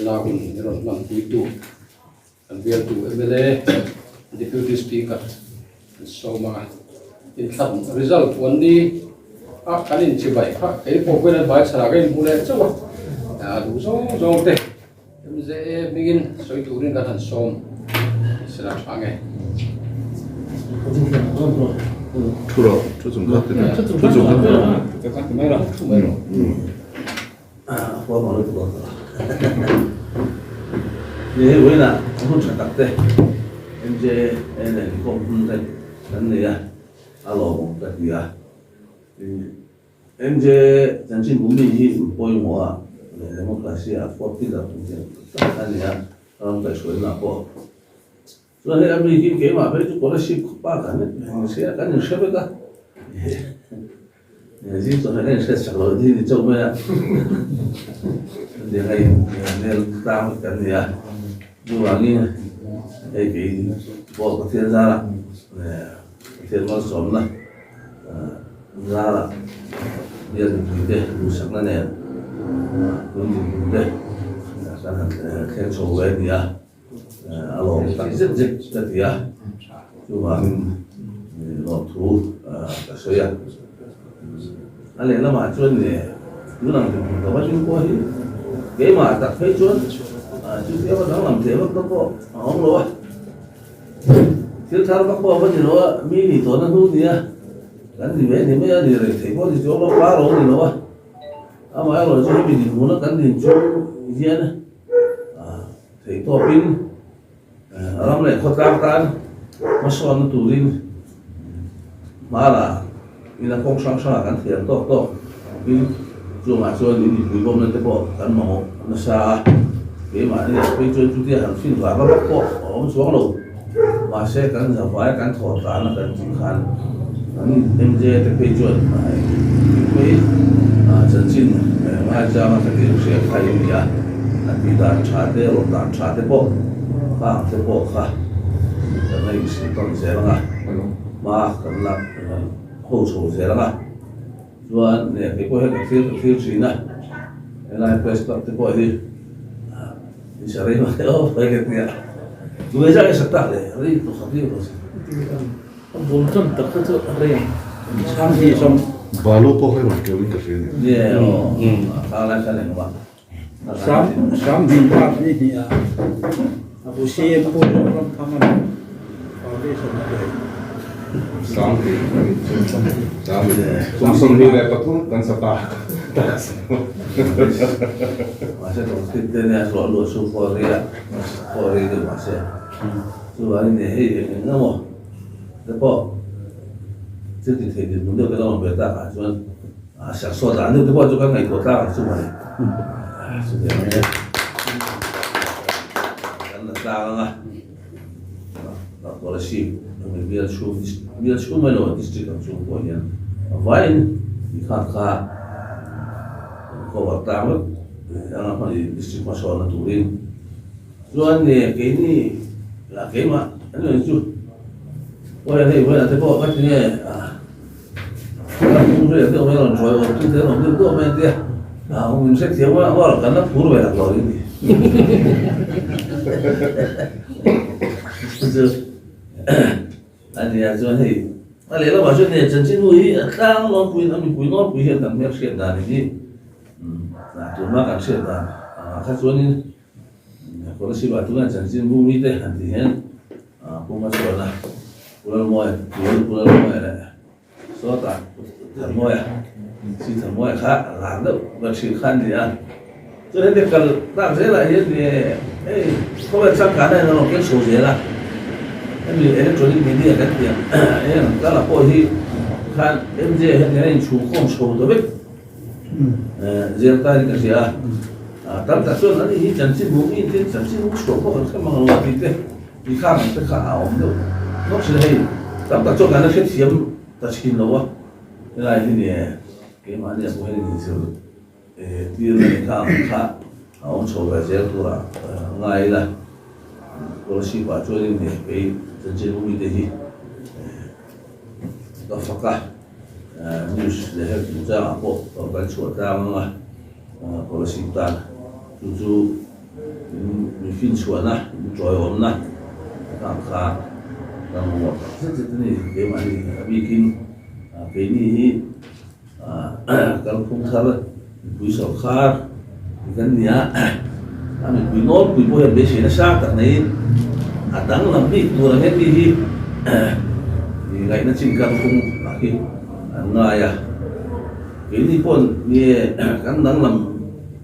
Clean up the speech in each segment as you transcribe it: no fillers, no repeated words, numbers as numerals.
là cũng rồi làm tí tu làm việc tu MLA deputy speaker so mà in thầm result one đi cái này chỉ vậy cái bộ cái này bài là cái mule chứ mà đủ giống thế em dễ begin soi tu đến cái thằng som sẽ làm sao nghe Truro, 저 좀 같은데. 저 좀 같은데. qua mọi người như vậy là không phải tập thế em chơi em này không thấy cái này alo một cái gì em chơi chân chính của mình thì bồi mua để một cái gì phổ biến là cũng thế cái này không phải suy là bỏ rồi em đi cái mà phải có là ship ba cái này sẽ cái này sẽ phải cái gì cho nên sẽ sắp rồi thì châu mới thì hay nên ta một cái gì như vậy như cái bộ cái thiên gia là thiên văn sống là ra là bây giờ thì đây đủ sắc là này cũng thì đây cái hàng khen số về thì alo tặng rất thì như vậy lọt thú cái số anh lấy mà chuyên thì cứ làm thì có bao nhiêu coi cái mà tập thấy chuyên chú thế mà nó làm thế mà có không rồi thiếu tháo các bộ vẫn nữa mi thì tối nó hút đi cắn gì vậy thì mới đi rồi thấy có gì chỗ nó quá rồi thì nó mà rồi cho mình muốn nó cắn thì chú gì nữa thấy to pin làm này khó tan mà sao nó tủ đi mà là vì là không sang sang cái thiệt to vì dù mà cho những người bom lên cái bộ cái mỏ nó xa cái mà này cái chuyện chú tiền hàng phim và nó bắt bộ ông xuống rồi mà sẽ cái giờ phải cái thọ trả là cái chính khán anh em dễ cái cái chuyện cái chân chính mà ra mà cái sẽ khai gì à vì đã trả thế bộ thế bộ cái này sẽ còn sẽ là mà cái là hỗ trợ thế là rồi này cái coi cái phiếu gì này là press tập cái coi đi sẽ thấy mà theo phải cái gì rồi ra cái sắc tạc này đi tôi không biết rồi bốn trăm tập cái chỗ đây sang gì xong Balu po kayo kêu interview. yeah là cái này mà sáng gì pháp gì à bố xe bố làm tham ăn foundation này Sampai langsung didapat tuh kan sepak. masih tuh kita selalu support dia itu masih soalnya ini nggak mau tapi jadi thì mình được cái đó người ta cả cho sản xuất ra được cái cho các ngành của ta chứ mà sự kiện này là ta là gọi là gì mình bây giờ mới nói district of Trung Quốc nhá vậy thì khác có vật ta mất đang làm gì district mà sao là tụi đi rồi này cái này là cái mà anh nói chú vậy là thế bộ cái này không phải là tôi mới làm rồi tôi thấy là tôi mới đi mình sẽ thiếu quá là cái nó phù về là rồi anh thì cho thì anh lấy nó bảo cho này chân chính vui đang lo vui nó vui hiện tại mới hiện tại thì là tụi nó càng hiện tại khác cho nên có cái bảo tụi nó chân chính vui đấy thì hiện cũng mà cho là pulau moi này số ta thằng moi chỉ thằng moi khác làm đâu và chỉ khăn gì cho nên việc cần làm thế là hiện thì không phải sang cái này nó là cái số gì là em bị electronic media cái tiền em đó là coi thì khăn em dễ hiện cái chủ không số tôi biết riêng ta cái gì tạm cả chuyện là thì chẳng chỉ muốn in thì chẳng chỉ muốn số có cái mà nó bị thế thì khác mình phải khá ảo đâu nó sẽ hay tạm cả chuyện là nó sẽ chiếm ta chỉ nó cái này thì cái mà này cũng hay như thế tiền này khác ông số về sẽ tôi là ngay là có sĩ bảo cho nên cái chân chính của mình thì đó phải cả news để chúng ta có cái số ta mà có sĩ ta chú fin chuan na joy om na ka kha đang ngồi rất rất này cái mà đi bikin cái này kalau pun khar bui sầu khar cái này mình bui nốt bui bôi bê xí nó sát cái này đang làm việc mua là hết đi thì cái nó chỉ cần không cái ngay cái này pun nghe cái đang làm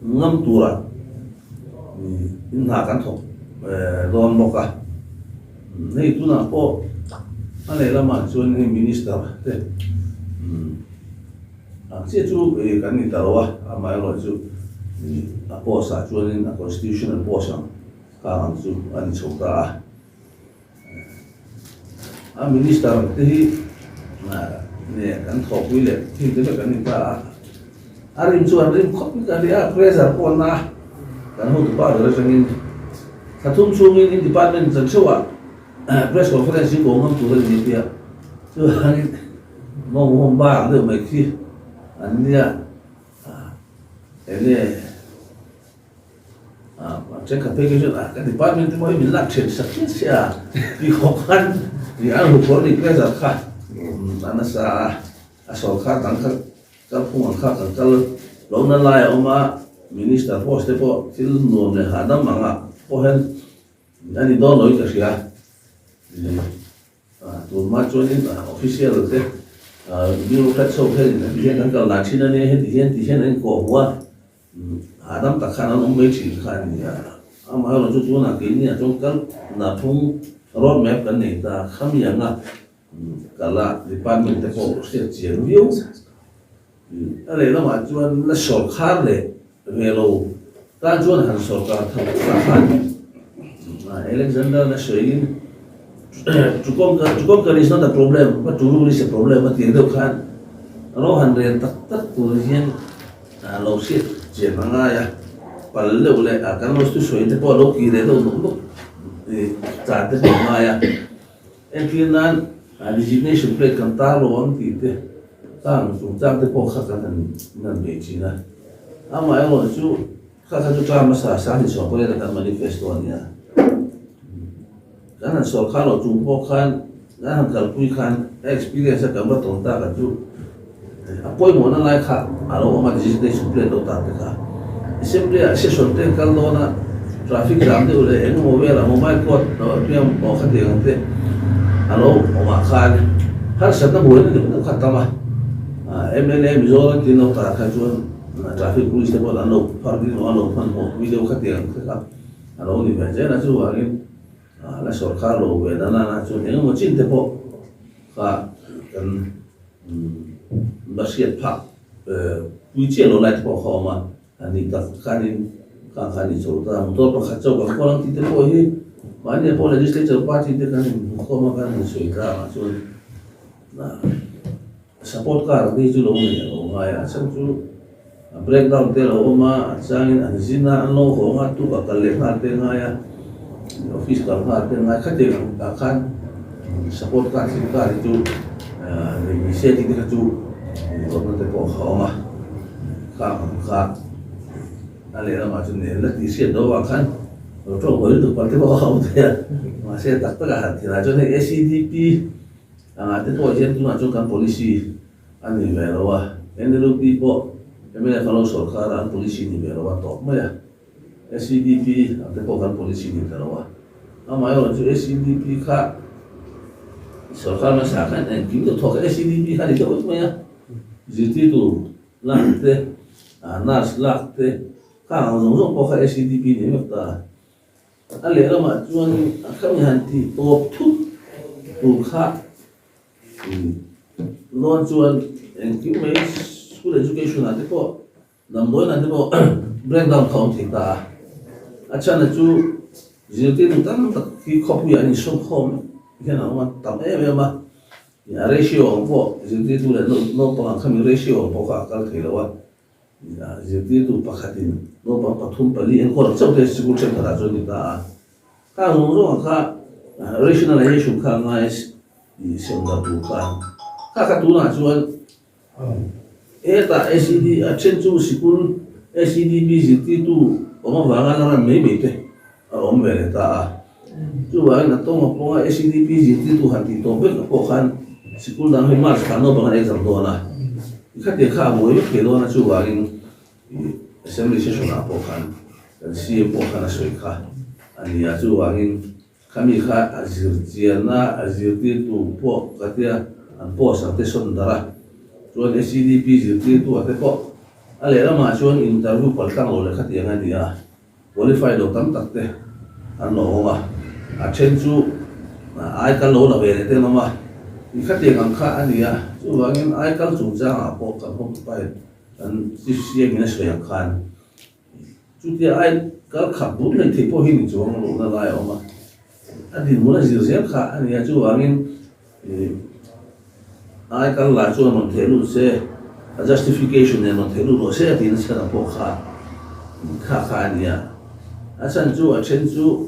ngâm tua in hạ cái thổ don bọc à này tu na po anh ấy là mà chuan cái minister thế chia chú cái này tao à mà rồi chú po sa chuan cái constitutional po sang cả hàng chú anh chụp ta minister thì nè cái thổ quy lệ thì cái này ta rim chuan rim khóc cái này pressure po na cái hậu tụ ba rồi sang inถ้าทุ่มช่วงนี้ department จังชั่วpress conference ของมันตัวนี้เดียวคืออันนี้มองบ้าเรื่องไม่คิดอันนี้เช็คกับเพจกันกัน department ที่ไม่มีหลักเฉยสักนิดเสียมีของกันมีอันหัวคนอีกแค่สักค่ะอันนั้นสอบค่ะตั้งก็พุ่งค่ะตั้งก็ลงนั่นไล่ออกมา minister post ที่พอที่รวมเนี่ยหาน้ำมันอ่ะพอเห็นอันนี้โดนเลยก็เสียตัวมาจนนี่ official เลยบิวคัดโซ่แค่นี้ที่นั่นก็หลายชิ้นนั่นเนี่ยที่นั่นก็หัวหาน้ำตะขันน้องไม่ฉีดขันนี่เอามาเราจุดนั้นกินเนี่ยจงกันนับพุ่งรถแมพกันนี่แต่ข้ามยังก็ละ department ที่พอเสียเจียวิวอะไรแล้วมาจวนแล้วสอบขาดเลยเวลาการจวนหันสอบการทำขันAlexander na showing Chukomkar is not a problem, but Turu is a problem. But the other hand, Rohan Ren tak Turian, low shit, Jemangaya, Palole, I can also show the Poloki, they don't look. Started Maya. And Finan, a designation plate Cantaro on the Tang from Tang the Pohakan and Nambechina. Am I also Kakatu Tamasa, Sanis or Political Manifesto on ya. Karena soal kalau jumpa kan, kan kalau pun kan experience gambar tonta kan tu, apa yang mana lagi kan, kalau orang di sini suplai tonta mereka, simply sesuatu kalau na traffic jam tu oleh yang mobil code, tu yang orang dengan tu, kalau orang kan, harus ada boleh ni tu kata mah, MLA misalnya di tonta kan tu, traffic police tu boleh anu, parking anu, video kata yang tu kan, kalau ni macam mana tu orang là sổ khá lộ về đó là cho những một chín thế bộ và cần bác sĩ phạt quy chế lộ lại thế bộ họ mà anh đi tập khá đi sổ ta một tốt và khá châu và có lăng thì thế bộ hi mà anh bộ legislature party thế kan có mà kan sổ ta mà cho support cả đi chú lộ này lộ ngay à xong chú breakdown thế lộ mà sang anh xin anh lộ họ mà tu cả cái lệ phạt thế ngay à office kalau ada dengan kerja akan support kan sehingga itu bisa kita tu orang tu kau mah kah alih macam ni lah disini doang kan orang boleh tu parti kau dia masih tak terah tidak jadi SCDP ada tu aja tu macam kan polisi ani berlawa ini lu people kemudian kalau sekarang polisi ni berlawa top mah SCDP ada program polisi di Tarawa. Ama orang tu SCDP kah, sekarang masyarakat yang kita tahu SCDP kah itu apa ya? Jadi tu lakte, nas lakte, kah orang pakai SCDP ni macam. Alih lama tuan kami hanti top tu kah, non tuan yang kita school education ada po, namun ada po breakdown counting dah. अच्छा ना जो जितने नूतन तक की कॉपी यानी सब कॉम क्या ना वो तब में मा या रेशियो वो जितने तो ले नो पांच कमी रेशियो वो का कल खेला हुआ या जितने तो पकाती नो पांच पथुम पली इनको रक्षा उठे स्कूल से करा जो निका का उन्होंने का rationalization का नाइस ये सेंटर तो का तो ना जो eta SCD attention school SCDB जितने तो orang bangan orang mei mei om về ta chú vậy là tôi một phong SCDP gì thì tu hành thì tôi biết là khó khăn school đang hơi mát khăn nó bằng exam đó là khách tiền khá mỗi lúc kia đó là chú vậy assembly session là khó khăn CM khó khăn là sợi khá anh ấy chú vậy kami khá azir na azir thì tu po cái kia anh po sang thế xuân đó là chú SCDP gì thì tu cái po anh ấy là mà chú interview phải tăng rồi khách tiền anh ấy qualify được tấm tắc thế anh nói mà trên chú ai cả lỗ là về để tên mà thì khách tiền ăn khá anh đi à chú bảo anh ai cả chủ trang à bộ cả không phải anh chỉ xem mình sẽ ăn khăn chú thì ai cả khắp bốn này thì bao nhiêu chú ăn lỗ là lại mà anh thì muốn là gì sẽ khá anh đi à chú bảo anh ai cả là chú mình thấy luôn sẽ justification này mình thấy luôn sẽ thì nó sẽ là bộ khá anh đi à chân chú ở trên chú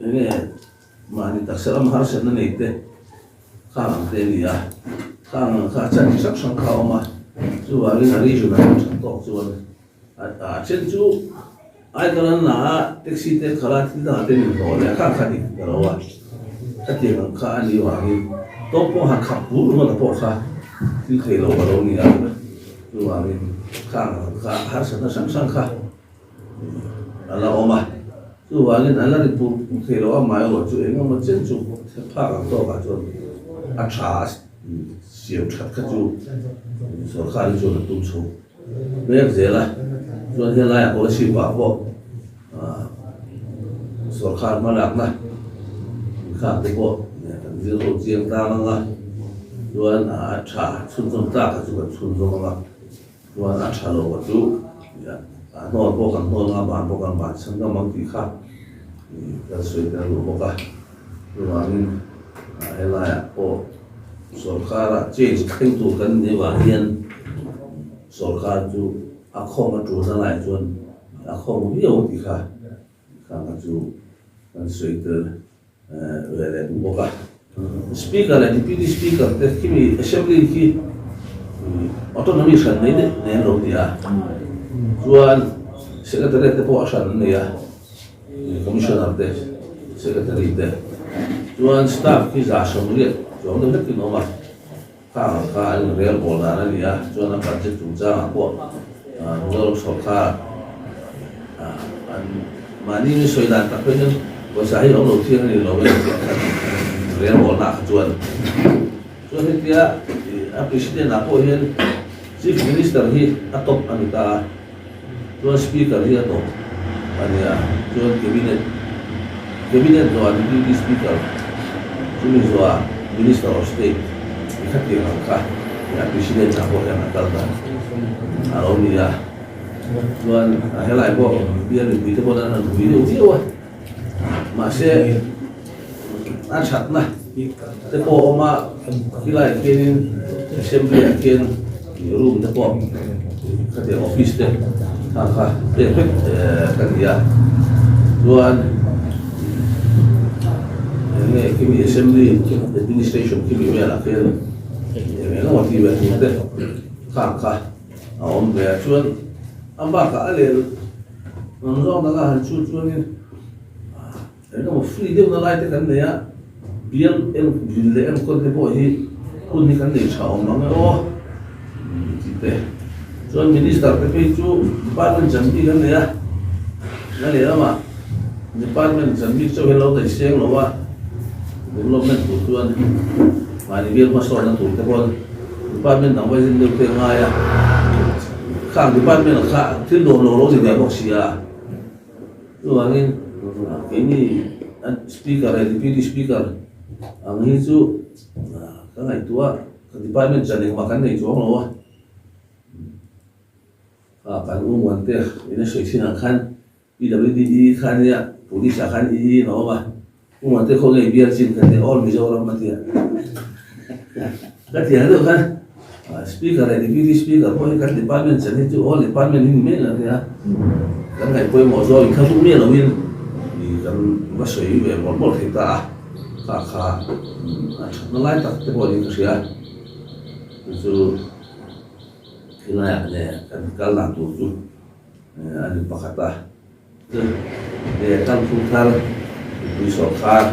ini mani tak seram har sen nei te khang te ni a khang kha chan sak sang khao ma chu wa ri hari ju na chan to chu a chen chu ai kalan na taxi te khara ti da te ni ho le kha kha ni da ro wa ta ti ngang kha ani wa ni to po ha kha pu ru na po kha ti khei lo ba lo ni a chu wa ri khang kha har sen na sang sang kha ala oma chú bảo nên anh là đi tu khi đó mà ở chỗ ấy mà chân chú phá cái đó cả chỗ ăn trà xíu chặt cái chú số khai chú là tu chú bây giờ là chú hiện nay có sự bảo hộ số khai mà làm này khai cái bộ ví dụ riêng ta là chú ăn trà xuân xuân ta cái chú ăn xuân xuân là chú ăn trà lâu chú nồi bộ càng nồi là bàn bộ càng bàn sân đang mang tí khác cái suy nghĩ của bộ cả rồi mình hay là bộ số khác là change kinh tu cần như vậy hiện số khác chú không mà chú ra lại chuẩn không nhiều tí khác khác là chú cái suy nghĩ về đấy bộ cả speaker là deputy speaker thế khi mình assembly khi autonomy sân này đấy nên rồi thì Juan secretary te po asan niya commissioner te secretary te Juan staff ki za somriet Juan de ki no ma ka real bola na niya Juan ang budget tu za po ngol so ka an mani ni soidan ta pe ni ko sa hi lo thiang ni lo real bola Juan dia presiden na po hian chief minister hi atop anita Juan speaker here to, ania Juan cabinet doa deputy speaker, Juan doa minister of state, ikat dia angka, ya presiden aku yang atal dah, alam ni ya, Juan helai bo biar lebih tu boleh nak video dia, masih anchat nah, tapi oma hilai kian assembly kian room tapi kata office deh. Angka efek kan dia Juan ini kami assembly administration kami mela kan mela waktu itu deh angka om bear Juan ambak alel nongzong naga hancu Juan ini kamu free dia nak lain kan dia biar bila kon depo hi kun ni kan dia cakap orang oh kita Juan minister tapi itu department jambi kan ya, nggak lihat apa, department jambi itu kalau dari siang lawa, development tujuan, mana biar masalah nanti tapi department tambah jadi tengah ya, kan department kan itu lolo jadi apa sih ya, tu angin ini speaker deputy speaker, angin itu, kan itu department jadi makan itu orang lawa. Kan umum teh ini sesuatu kan PWD kan ya polis kan ini no bah umum teh kau ni biar sih kan all bisa orang mati ya kan tiada tu kan speaker deputy speaker pun kan department jadi tu all department ini mana ya kan kai pun mau jual kan tu mana lawin kan masuk ini bermol kita kakak nelayan tak terboleh kerja itu kena ya kan kalau tu ada pakatah để căn khu thar quý sổ khar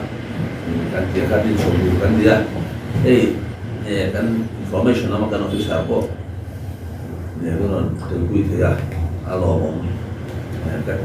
kan dia kan di sổ kan dia kan information nama kan officer ko ne ko non tel kui thea alo kan